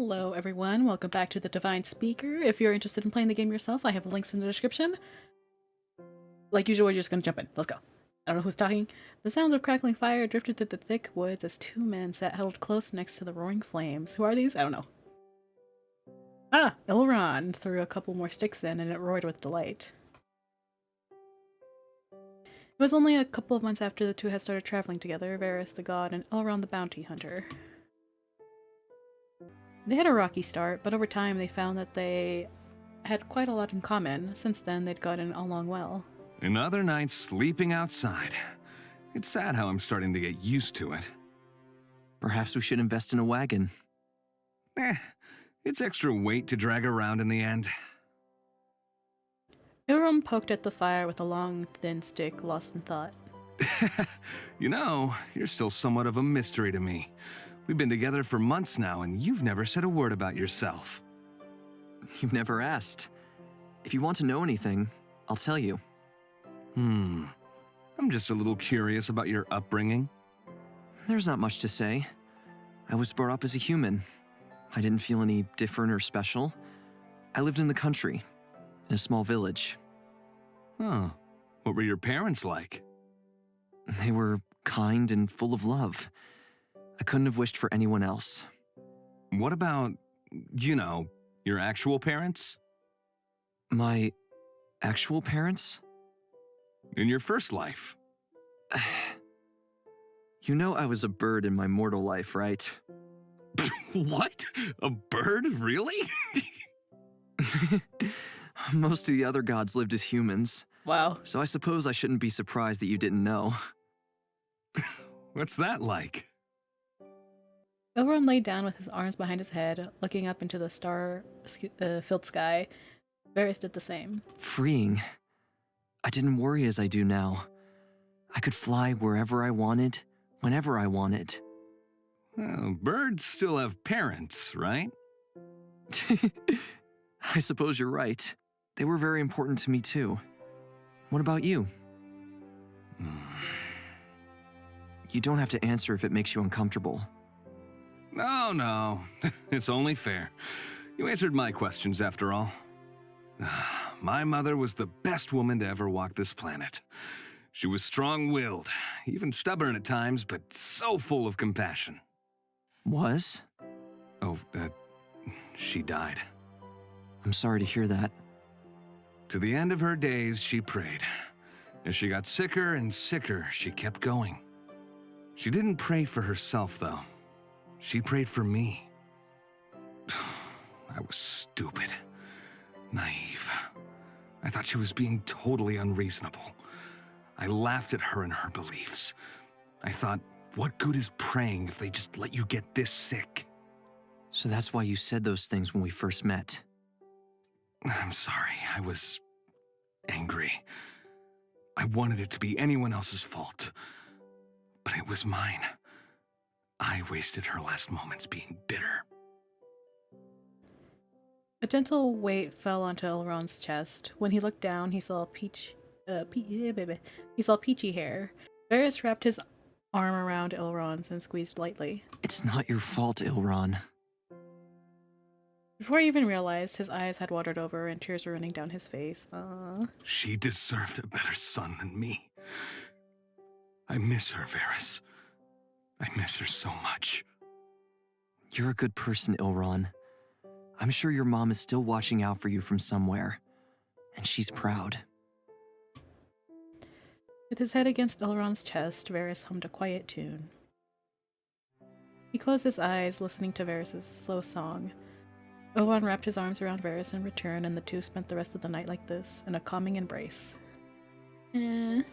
Hello everyone, welcome back to the Divine Speaker. If you're interested in playing the game yourself, I have links in the description. Like usual, we're just gonna jump in. Let's go. I don't know who's talking. The sounds of crackling fire drifted through the thick woods as two men sat huddled close next to the roaring flames. Who are these? I don't know. Ah, Elrond threw a couple more sticks in and it roared with delight. It was only a couple of months after the two had started traveling together, Varys the god and Elrond the bounty hunter. They had a rocky start, but over time they found that they had quite a lot in common. Since then, they'd gotten along well. Another night sleeping outside. It's sad how I'm starting to get used to it. Perhaps we should invest in a wagon. It's extra weight to drag around in the end. Elrond poked at the fire with a long, thin stick, lost in thought. You know, you're still somewhat of a mystery to me. We've been together for months now, and you've never said a word about yourself. You've never asked. If you want to know anything, I'll tell you. I'm just a little curious about your upbringing. There's not much to say. I was brought up as a human. I didn't feel any different or special. I lived in the country, in a small village. Huh. What were your parents like? They were kind and full of love. I couldn't have wished for anyone else. What about, your actual parents? My actual parents? In your first life? You know I was a bird in my mortal life, right? What? A bird? Really? Most of the other gods lived as humans. Wow. So I suppose I shouldn't be surprised that you didn't know. What's that like? Elrond lay down with his arms behind his head, looking up into the star-filled sky. Varys did the same. Freeing. I didn't worry as I do now. I could fly wherever I wanted, whenever I wanted. Well, birds still have parents, right? I suppose you're right. They were very important to me too. What about you? You don't have to answer if it makes you uncomfortable. No. It's only fair. You answered my questions after all. My mother was the best woman to ever walk this planet. She was strong-willed, even stubborn at times, but so full of compassion. Was? Oh, she died. I'm sorry to hear that. To the end of her days, she prayed. As she got sicker and sicker, she kept going. She didn't pray for herself, though. She prayed for me. I was stupid. Naive. I thought she was being totally unreasonable. I laughed at her and her beliefs. I thought, what good is praying if they just let you get this sick? So that's why you said those things when we first met. I'm sorry, I was angry. I wanted it to be anyone else's fault. But it was mine. I wasted her last moments being bitter. A gentle weight fell onto Elrond's chest. When he looked down, he saw peachy hair. Varys wrapped his arm around Elrond's and squeezed lightly. It's not your fault, Elrond. Before he even realized, his eyes had watered over and tears were running down his face. She deserved a better son than me. I miss her, Varys. I miss her so much. You're a good person, Elrond. I'm sure your mom is still watching out for you from somewhere. And she's proud. With his head against Elrond's chest, Varys hummed a quiet tune. He closed his eyes, listening to Varys' slow song. Elrond wrapped his arms around Varys in return, and the two spent the rest of the night like this, in a calming embrace. Man.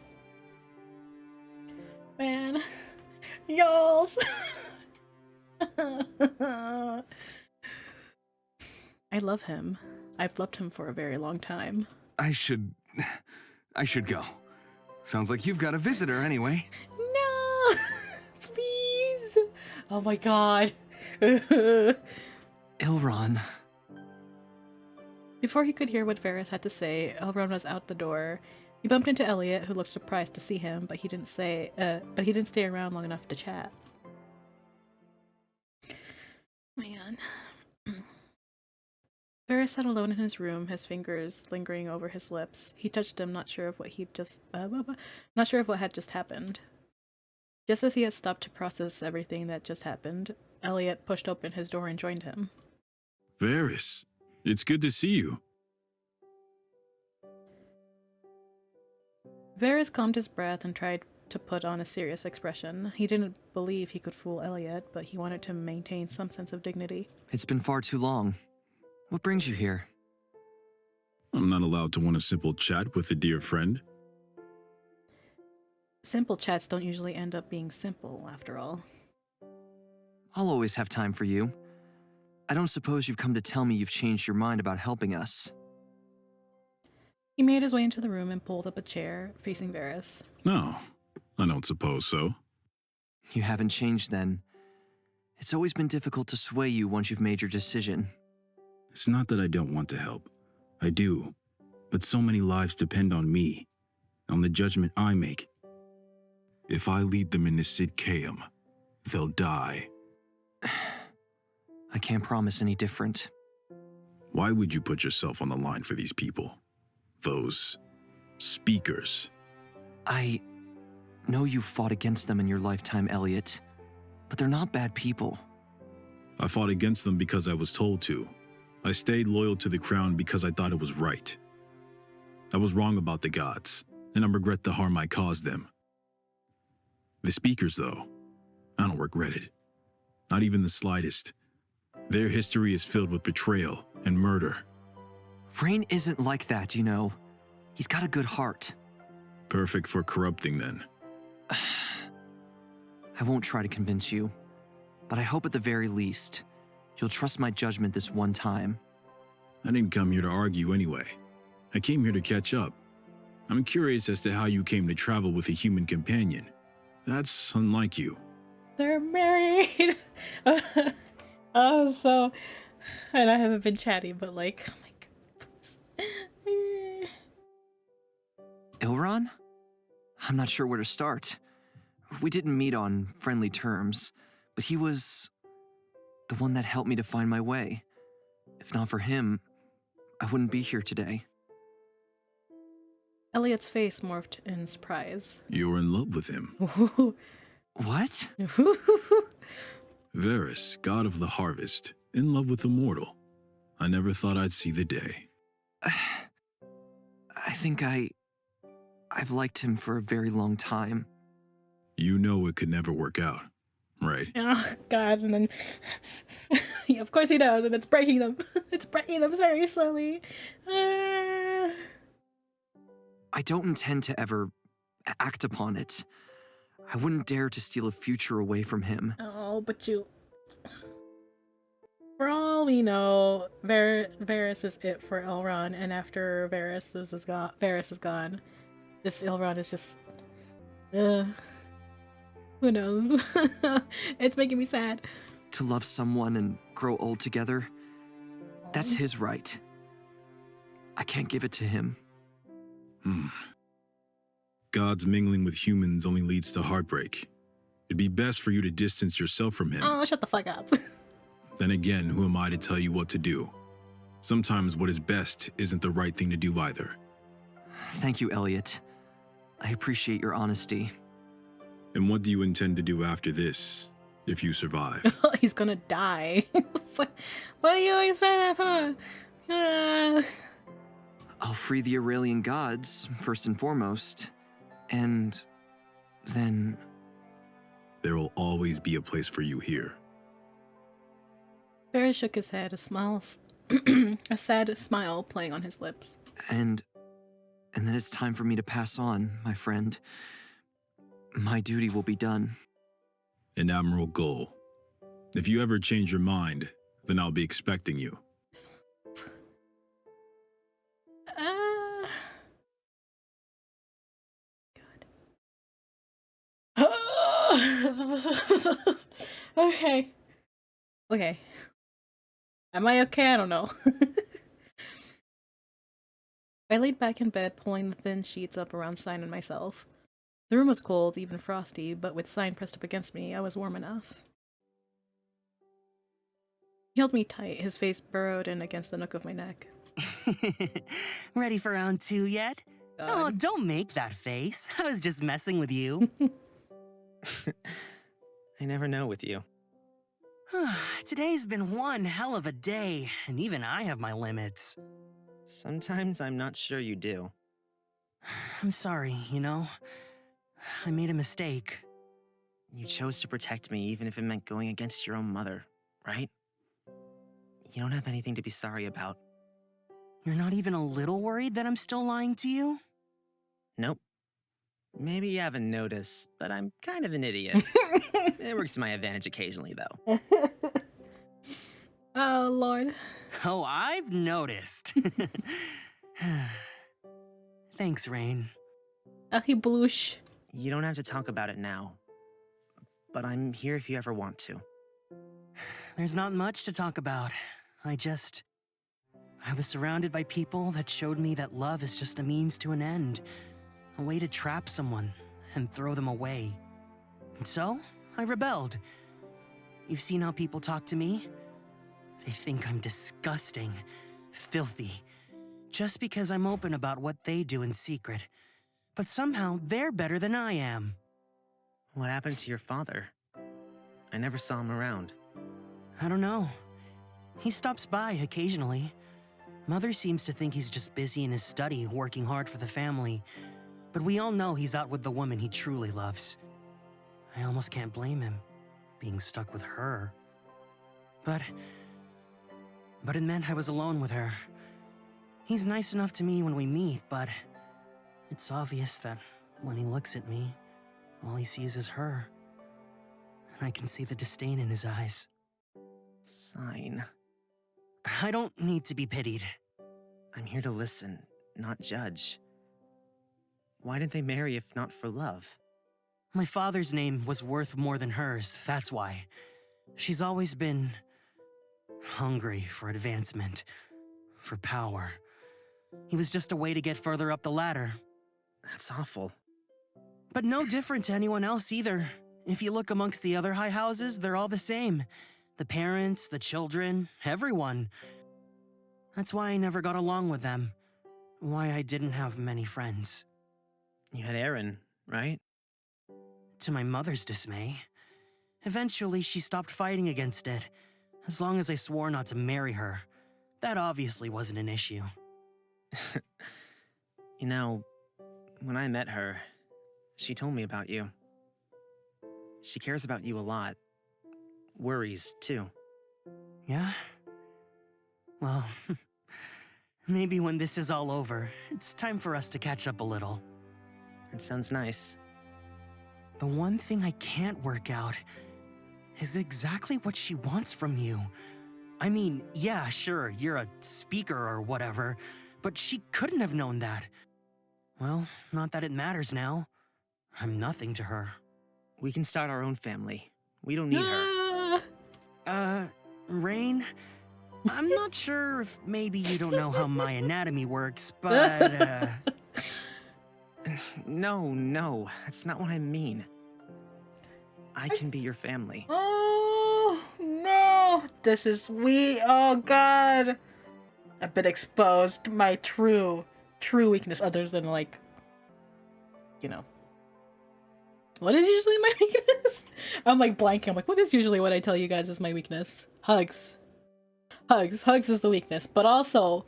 Y'all! I love him. I've loved him for a very long time. I should go. Sounds like you've got a visitor anyway. No! Please! Oh my god. Elrond. Before he could hear what Varys had to say, Elrond was out the door. He bumped into Elliot, who looked surprised to see him, but he didn't stay around long enough to chat. Man. Varys sat alone in his room, his fingers lingering over his lips. He touched them, not sure of what not sure of what had just happened. Just as he had stopped to process everything that just happened, Elliot pushed open his door and joined him. Varys, it's good to see you. Varys calmed his breath and tried to put on a serious expression. He didn't believe he could fool Elliot, but he wanted to maintain some sense of dignity. It's been far too long. What brings you here? I'm not allowed to want a simple chat with a dear friend. Simple chats don't usually end up being simple, after all. I'll always have time for you. I don't suppose you've come to tell me you've changed your mind about helping us. He made his way into the room and pulled up a chair, facing Varys. No, I don't suppose so. You haven't changed then. It's always been difficult to sway you once you've made your decision. It's not that I don't want to help. I do. But so many lives depend on me, on the judgment I make. If I lead them into Sid Caem, they'll die. I can't promise any different. Why would you put yourself on the line for these people? Those speakers. I know you fought against them in your lifetime, Elliot, but they're not bad people. I fought against them because I was told to. I stayed loyal to the crown because I thought it was right. I was wrong about the gods, and I regret the harm I caused them. The speakers, though, I don't regret it. Not even the slightest. Their history is filled with betrayal and murder. Rain isn't like that, you know. He's got a good heart. Perfect for corrupting, then. I won't try to convince you, but I hope at the very least, you'll trust my judgment this one time. I didn't come here to argue anyway. I came here to catch up. I'm curious as to how you came to travel with a human companion. That's unlike you. They're married! And I haven't been chatty, but like, oh my god, please. Ilron? I'm not sure where to start. We didn't meet on friendly terms, but he was the one that helped me to find my way. If not for him, I wouldn't be here today. Elliot's face morphed in surprise. You're in love with him. What? Varys, god of the harvest, in love with a mortal. I never thought I'd see the day. I think I've liked him for a very long time. You know it could never work out, right? Oh god, and then yeah, of course he does, and it's breaking them. It's breaking them very slowly. I don't intend to ever act upon it. I wouldn't dare to steal a future away from him. Oh, but you... For all we know, Varys is it for Elrond, and after Varys is gone, this Elrond is just... who knows? It's making me sad. To love someone and grow old together, that's his right. I can't give it to him. Gods mingling with humans only leads to heartbreak. It'd be best for you to distance yourself from him. Oh, shut the fuck up. Then again, who am I to tell you what to do? Sometimes what is best isn't the right thing to do either. Thank you, Elliot. I appreciate your honesty. And what do you intend to do after this, if you survive? He's gonna die. what do you expect? I'll free the Aurelian gods, first and foremost. And then... There will always be a place for you here. Varys shook his head, a sad smile playing on his lips. And then it's time for me to pass on, my friend. My duty will be done. An admirable goal. If you ever change your mind, then I'll be expecting you. Okay. Okay. Am I okay? I don't know. I laid back in bed, pulling the thin sheets up around Sign and myself. The room was cold, even frosty, but with Sign pressed up against me, I was warm enough. He held me tight, his face burrowed in against the nook of my neck. Ready for round 2 yet? God. Oh, don't make that face. I was just messing with you. I never know with you. Today's been one hell of a day, and even I have my limits. Sometimes I'm not sure you do. I'm sorry, you know? I made a mistake. You chose to protect me even if it meant going against your own mother, right? You don't have anything to be sorry about. You're not even a little worried that I'm still lying to you? Nope. Maybe you haven't noticed, but I'm kind of an idiot. It works to my advantage occasionally, though. Oh, Lord. Oh, I've noticed. Thanks, Rain. He blush. You don't have to talk about it now. But I'm here if you ever want to. There's not much to talk about. I was surrounded by people that showed me that love is just a means to an end. A way to trap someone and throw them away. And so, I rebelled. You've seen how people talk to me? They think I'm disgusting, filthy, just because I'm open about what they do in secret. But somehow, they're better than I am. What happened to your father? I never saw him around. I don't know. He stops by occasionally. Mother seems to think he's just busy in his study, working hard for the family. But we all know he's out with the woman he truly loves. I almost can't blame him, being stuck with her. But it meant I was alone with her. He's nice enough to me when we meet, but it's obvious that when he looks at me, all he sees is her. And I can see the disdain in his eyes. Sign. I don't need to be pitied. I'm here to listen, not judge. Why did they marry if not for love? My father's name was worth more than hers, that's why. She's always been hungry for advancement, for power. He was just a way to get further up the ladder. That's awful. But no different to anyone else either. If you look amongst the other high houses, they're all the same. The parents, the children, everyone. That's why I never got along with them. Why I didn't have many friends. You had Aaron, right? To my mother's dismay. Eventually, she stopped fighting against it. As long as I swore not to marry her. That obviously wasn't an issue. You know, when I met her, she told me about you. She cares about you a lot. Worries, too. Yeah? Well, maybe when this is all over, it's time for us to catch up a little. That sounds nice. The one thing I can't work out is exactly what she wants from you. I mean, yeah, sure, you're a speaker or whatever, but she couldn't have known that. Well, not that it matters now. I'm nothing to her. We can start our own family. We don't need her. Rain? I'm not sure if maybe you don't know how my anatomy works, but, No, that's not what I mean. I can be your family. Oh, no. This is oh, God. I've been exposed. My true weakness, others than, like, you know. What is usually my weakness? I'm like blanking. I'm like, what is usually what I tell you guys is my weakness? Hugs. Hugs is the weakness. But also,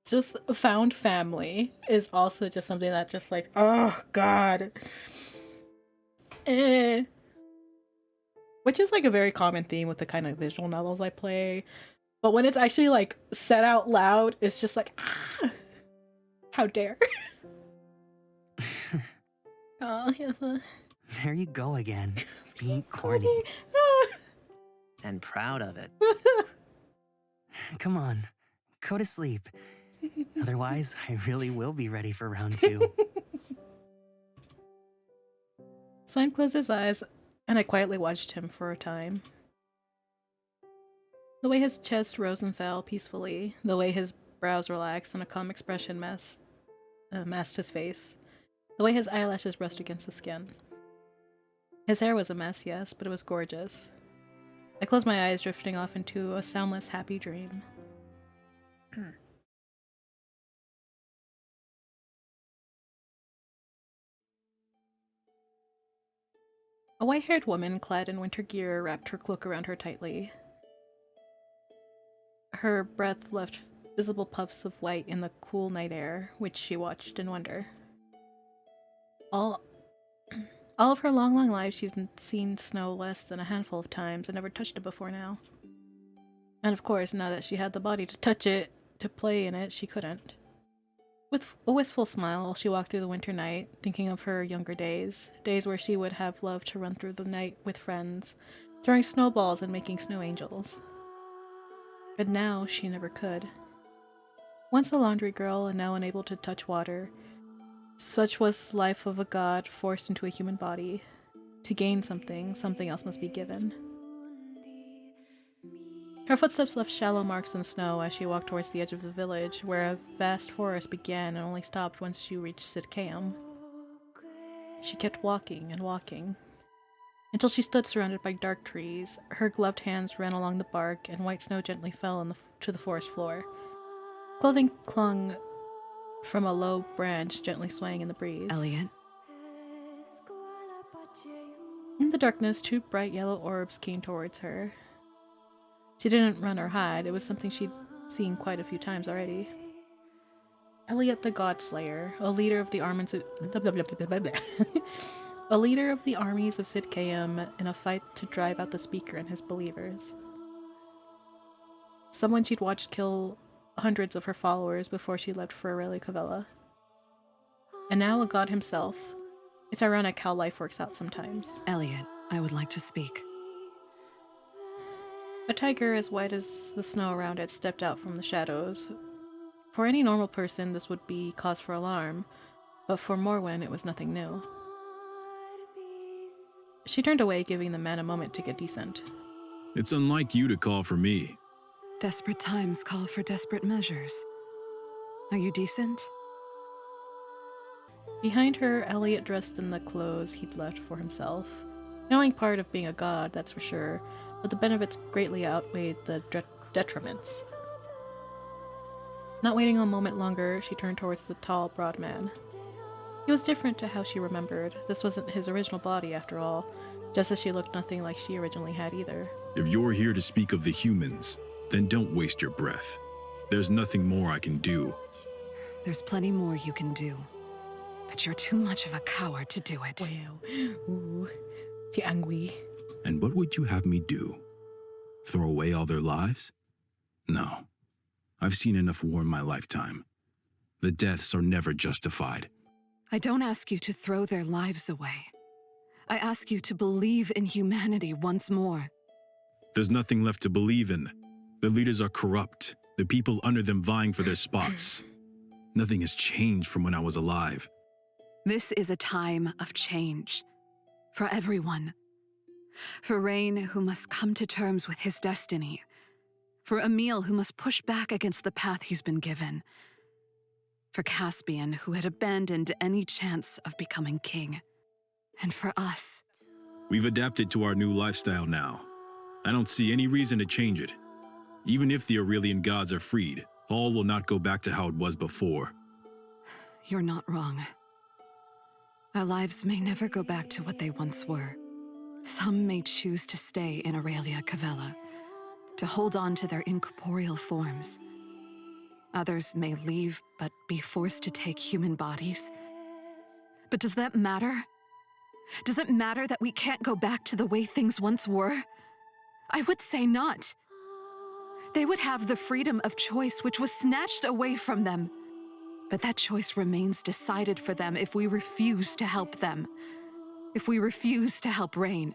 just found family is also just something that just like, oh, God. Which is like a very common theme with the kind of visual novels I play. But when it's actually like said out loud, it's just like, ah, how dare. Oh, yeah. there you go again, being corny. And proud of it. Come on, go to sleep. Otherwise, I really will be ready for round 2. Sign closed his eyes, and I quietly watched him for a time. The way his chest rose and fell peacefully, the way his brows relaxed and a calm expression masked his face, the way his eyelashes brushed against the skin. His hair was a mess, yes, but it was gorgeous. I close my eyes, drifting off into a soundless, happy dream. A white-haired woman, clad in winter gear, wrapped her cloak around her tightly. Her breath left visible puffs of white in the cool night air, which she watched in wonder. All of her long life, she's seen snow less than a handful of times and never touched it before now. And of course, now that she had the body to touch it, to play in it, she couldn't. With a wistful smile, she walked through the winter night, thinking of her younger days, days where she would have loved to run through the night with friends, throwing snowballs and making snow angels. But now she never could. Once a laundry girl and now unable to touch water, such was the life of a god forced into a human body. To gain something, something else must be given. Her footsteps left shallow marks in the snow as she walked towards the edge of the village, where a vast forest began and only stopped once she reached Sitkaeum. She kept walking and walking, until she stood surrounded by dark trees. Her gloved hands ran along the bark, and white snow gently fell to the forest floor. Clothing clung from a low branch, gently swaying in the breeze. Elliot? In the darkness, two bright yellow orbs came towards her. She didn't run or hide. It was something she'd seen quite a few times already. Elliot the Godslayer, a leader of the armies of a leader of the armies of Sitkaeum in a fight to drive out the Speaker and his believers. Someone she'd watched kill hundreds of her followers before she left for Aurelia Cavella. And now a god himself. It's ironic how life works out sometimes. Elliot, I would like to speak. A tiger as white as the snow around it stepped out from the shadows. For any normal person, this would be cause for alarm, but for Morwen, it was nothing new. She turned away, giving the man a moment to get decent. It's unlike you to call for me. Desperate times call for desperate measures. Are you decent? Behind her, Elliot dressed in the clothes he'd left for himself. Knowing part of being a god, that's for sure, but the benefits greatly outweighed the detriments. Not waiting a moment longer, she turned towards the tall, broad man. He was different to how she remembered. This wasn't his original body, after all, just as she looked nothing like she originally had either. If you're here to speak of the humans, then don't waste your breath. There's nothing more I can do. There's plenty more you can do. But you're too much of a coward to do it. Wow. Ooh. She angry. And what would you have me do? Throw away all their lives? No. I've seen enough war in my lifetime. The deaths are never justified. I don't ask you to throw their lives away. I ask you to believe in humanity once more. There's nothing left to believe in. The leaders are corrupt, the people under them vying for their spots. Nothing has changed from when I was alive. This is a time of change. For everyone. For Rain, who must come to terms with his destiny. For Emil, who must push back against the path he's been given. For Caspian, who had abandoned any chance of becoming king. And for us. We've adapted to our new lifestyle now. I don't see any reason to change it. Even if the Aurelian gods are freed, all will not go back to how it was before. You're not wrong. Our lives may never go back to what they once were. Some may choose to stay in Aurelia Cavella, to hold on to their incorporeal forms. Others may leave, but be forced to take human bodies. But does that matter? Does it matter that we can't go back to the way things once were? I would say not. They would have the freedom of choice which was snatched away from them. But that choice remains decided for them if we refuse to help them. If we refuse to help Rain.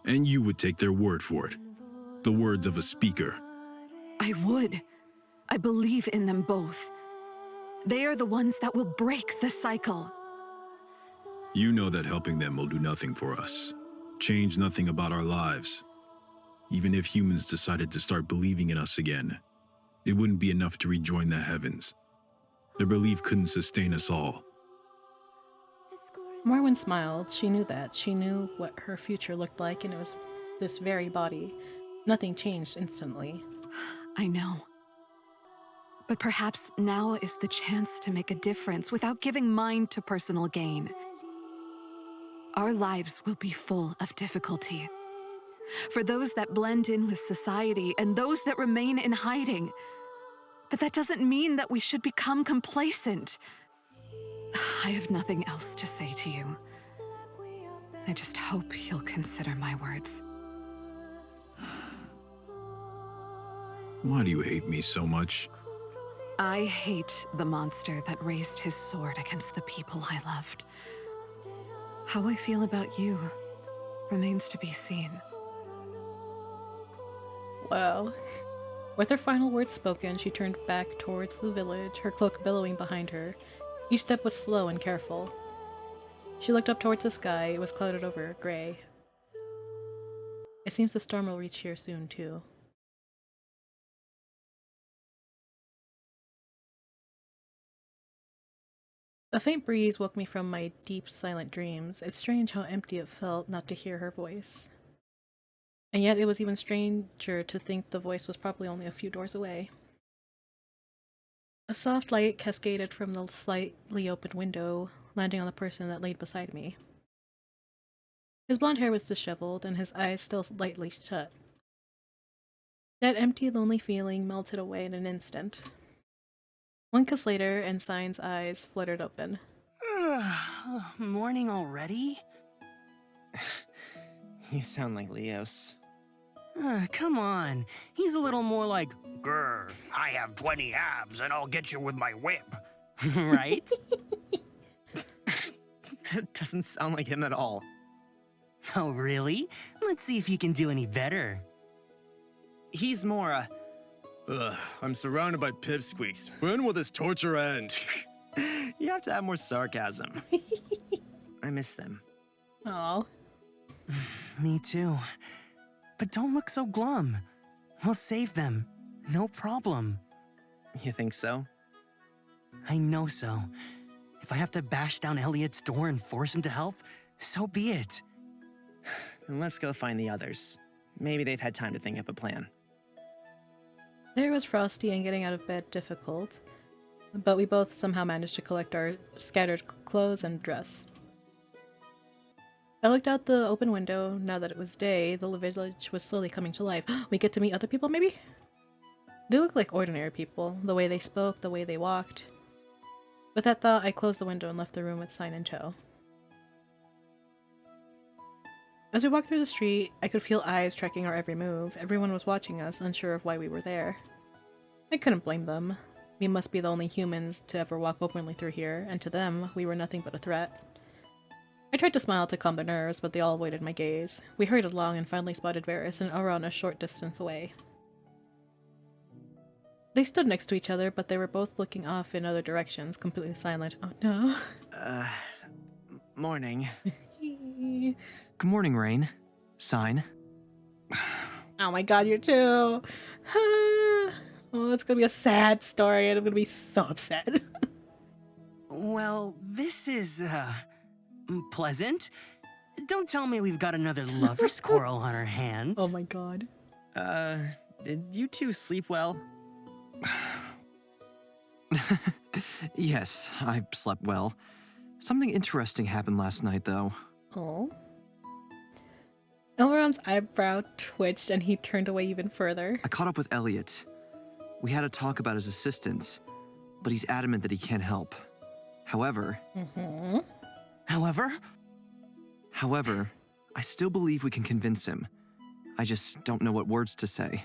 And you would take their word for it. The words of a speaker. I would. I believe in them both. They are the ones that will break the cycle. You know that helping them will do nothing for us. Change nothing about our lives. Even if humans decided to start believing in us again, it wouldn't be enough to rejoin the heavens. Their belief couldn't sustain us all. Morwen smiled. She knew that. She knew what her future looked like, and it was this very body. Nothing changed instantly. I know. But perhaps now is the chance to make a difference without giving mine to personal gain. Our lives will be full of difficulty. For those that blend in with society and those that remain in hiding. But that doesn't mean that we should become complacent. I have nothing else to say to you. I just hope you'll consider my words. Why do you hate me so much? I hate the monster that raised his sword against the people I loved. How I feel about you remains to be seen. Well, with her final words spoken, she turned back towards the village, her cloak billowing behind her. Each step was slow and careful. She looked up towards the sky. It was clouded over, gray. It seems the storm will reach here soon, too. A faint breeze woke me from my deep, silent dreams. It's strange how empty it felt not to hear her voice. And yet it was even stranger to think the voice was probably only a few doors away. A soft light cascaded from the slightly open window, landing on the person that laid beside me. His blonde hair was disheveled, and his eyes still lightly shut. That empty, lonely feeling melted away in an instant. One kiss later, and Sign's eyes fluttered open. Morning already? You sound like Leos. Come on. He's a little more like, grr, I have 20 abs and I'll get you with my whip. Right? That doesn't sound like him at all. Oh, really? Let's see if you can do any better. He's more, I'm surrounded by pipsqueaks. When will this torture end? you have to have more sarcasm. I miss them. Oh. Me too. But don't look so glum. We'll save them. No problem. You think so? I know so. If I have to bash down Elliot's door and force him to help, so be it. Then let's go find the others. Maybe they've had time to think up a plan. There was Frosty and getting out of bed difficult, but we both somehow managed to collect our scattered clothes and dress. I looked out the open window. Now that it was day, the village was slowly coming to life. We get to meet other people, maybe? They looked like ordinary people, the way they spoke, the way they walked. With that thought, I closed the window and left the room with Sign in tow. As we walked through the street, I could feel eyes tracking our every move. Everyone was watching us, unsure of why we were there. I couldn't blame them. We must be the only humans to ever walk openly through here, and to them, we were nothing but a threat. I tried to smile to calm their nerves, but they all avoided my gaze. We hurried along and finally spotted Varys and Auron a short distance away. They stood next to each other, but they were both looking off in other directions, completely silent. Oh no. Morning. Good morning, Rain. Sign. Oh my god, you too. Oh, it's gonna be a sad story and I'm gonna be so upset. Well, this is, pleasant. Don't tell me we've got another lover's quarrel on our hands. Oh my god. Did you two sleep well? Yes, I slept well. Something interesting happened last night, though. Oh. Elrond's eyebrow twitched and he turned away even further. I caught up with Elliot. We had a talk about his assistance, but he's adamant that he can't help. However... However, I still believe we can convince him. I just don't know what words to say.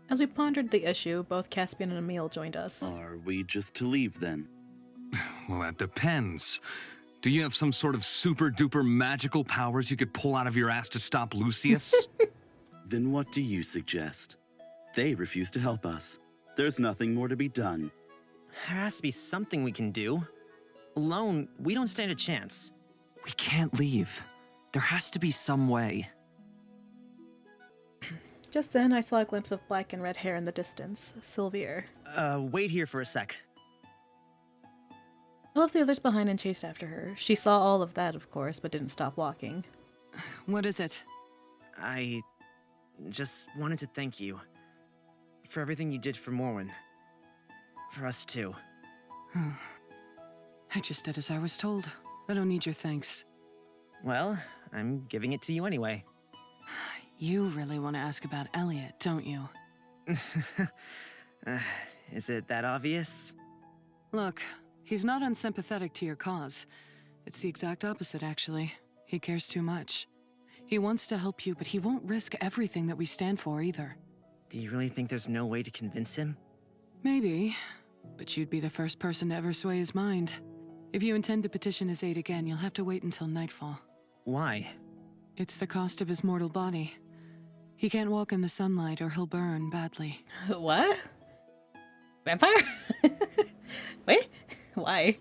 As we pondered the issue, both Caspian and Emil joined us. Are we just to leave then? Well, that depends. Do you have some sort of super-duper magical powers you could pull out of your ass to stop Lucius? Then what do you suggest? They refuse to help us. There's nothing more to be done. There has to be something we can do. Alone, we don't stand a chance. We can't leave. There has to be some way. Just then, I saw a glimpse of black and red hair in the distance. Sylvier. Wait here for a sec. I left the others behind and chased after her. She saw all of that, of course, but didn't stop walking. What is it? just wanted to thank you. For everything you did for Morwen. For us too. I just did as I was told. I don't need your thanks. Well, I'm giving it to you anyway. You really want to ask about Elliot, don't you? Is it that obvious? Look, he's not unsympathetic to your cause. It's the exact opposite, actually. He cares too much. He wants to help you, but he won't risk everything that we stand for either. Do you really think there's no way to convince him? Maybe, but you'd be the first person to ever sway his mind. If you intend to petition his aid again, you'll have to wait until nightfall. Why? It's the cost of his mortal body. He can't walk in the sunlight or he'll burn badly. What? Vampire? Wait, why?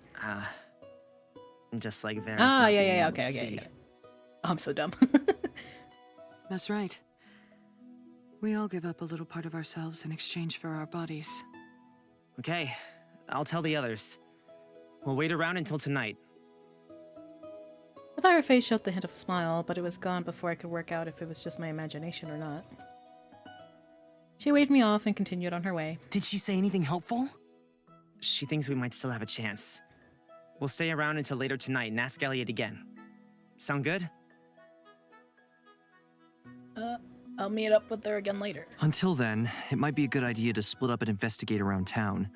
Just like Varys. Ah, not yeah, being yeah, able to okay. see. Oh, I'm so dumb. That's right. We all give up a little part of ourselves in exchange for our bodies. Okay, I'll tell the others. We'll wait around until tonight. I thought her face showed the hint of a smile, but it was gone before I could work out if it was just my imagination or not. She waved me off and continued on her way. Did she say anything helpful? She thinks we might still have a chance. We'll stay around until later tonight and ask Elliot again. Sound good? I'll meet up with her again later. Until then, it might be a good idea to split up and investigate around town.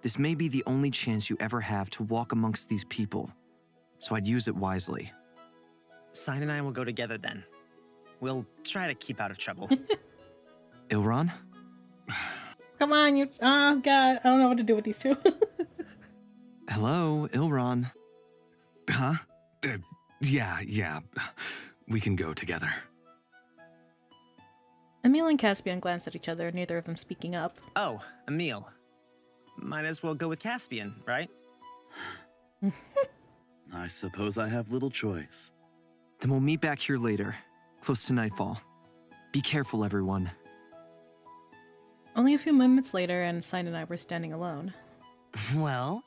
This may be the only chance you ever have to walk amongst these people, so I'd use it wisely. Sign and I will go together then. We'll try to keep out of trouble. Ilron? Come on, you. Oh, God. I don't know what to do with these two. Hello, Ilron. Huh? Yeah. We can go together. Emil and Caspian glanced at each other, neither of them speaking up. Oh, Emil. Might as well go with Caspian, right? I suppose I have little choice. Then we'll meet back here later, close to nightfall. Be careful, everyone. Only a few moments later, and Sign and I were standing alone. Well,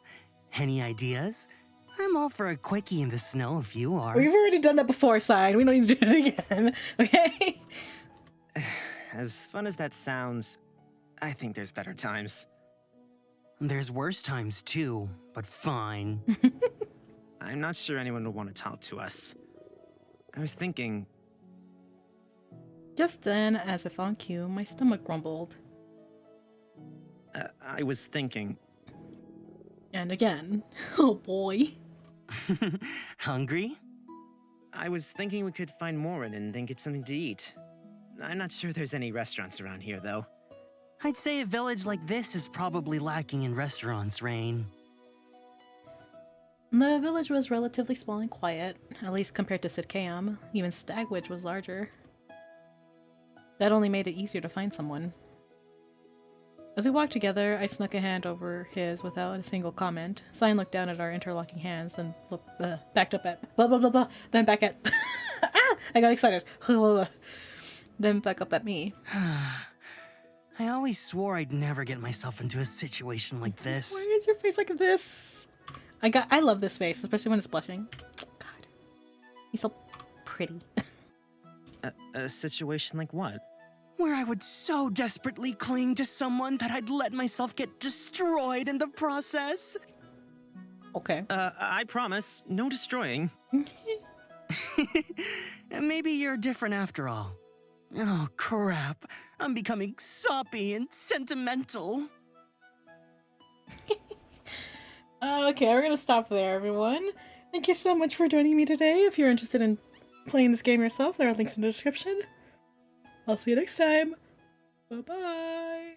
any ideas? I'm all for a quickie in the snow if you are. We've already done that before, Sign. We don't need to do it again. Okay? As fun as that sounds, I think there's better times. There's worse times too, but fine. I'm not sure anyone will want to talk to us. I was thinking... Just then, as if on cue, my stomach grumbled. I was thinking... And again. Oh boy. Hungry? I was thinking we could find Morin and then get something to eat. I'm not sure there's any restaurants around here, though. I'd say a village like this is probably lacking in restaurants, Rain. The village was relatively small and quiet, at least compared to Sidkeam. Even Stagwidge was larger. That only made it easier to find someone. As we walked together, I snuck a hand over his without a single comment. Sign looked down at our interlocking hands, then backed up at blah blah blah blah, then back at ah! I got excited. Then back up at me. I always swore I'd never get myself into a situation like this. Why is your face like this? I love this face, especially when it's blushing. God. He's so pretty. A situation like what? Where I would so desperately cling to someone that I'd let myself get destroyed in the process. Okay. I promise, no destroying. Maybe you're different after all. Oh, crap. I'm becoming soppy and sentimental. Okay, we're gonna stop there, everyone. Thank you so much for joining me today. If you're interested in playing this game yourself, there are links in the description. I'll see you next time. Bye-bye.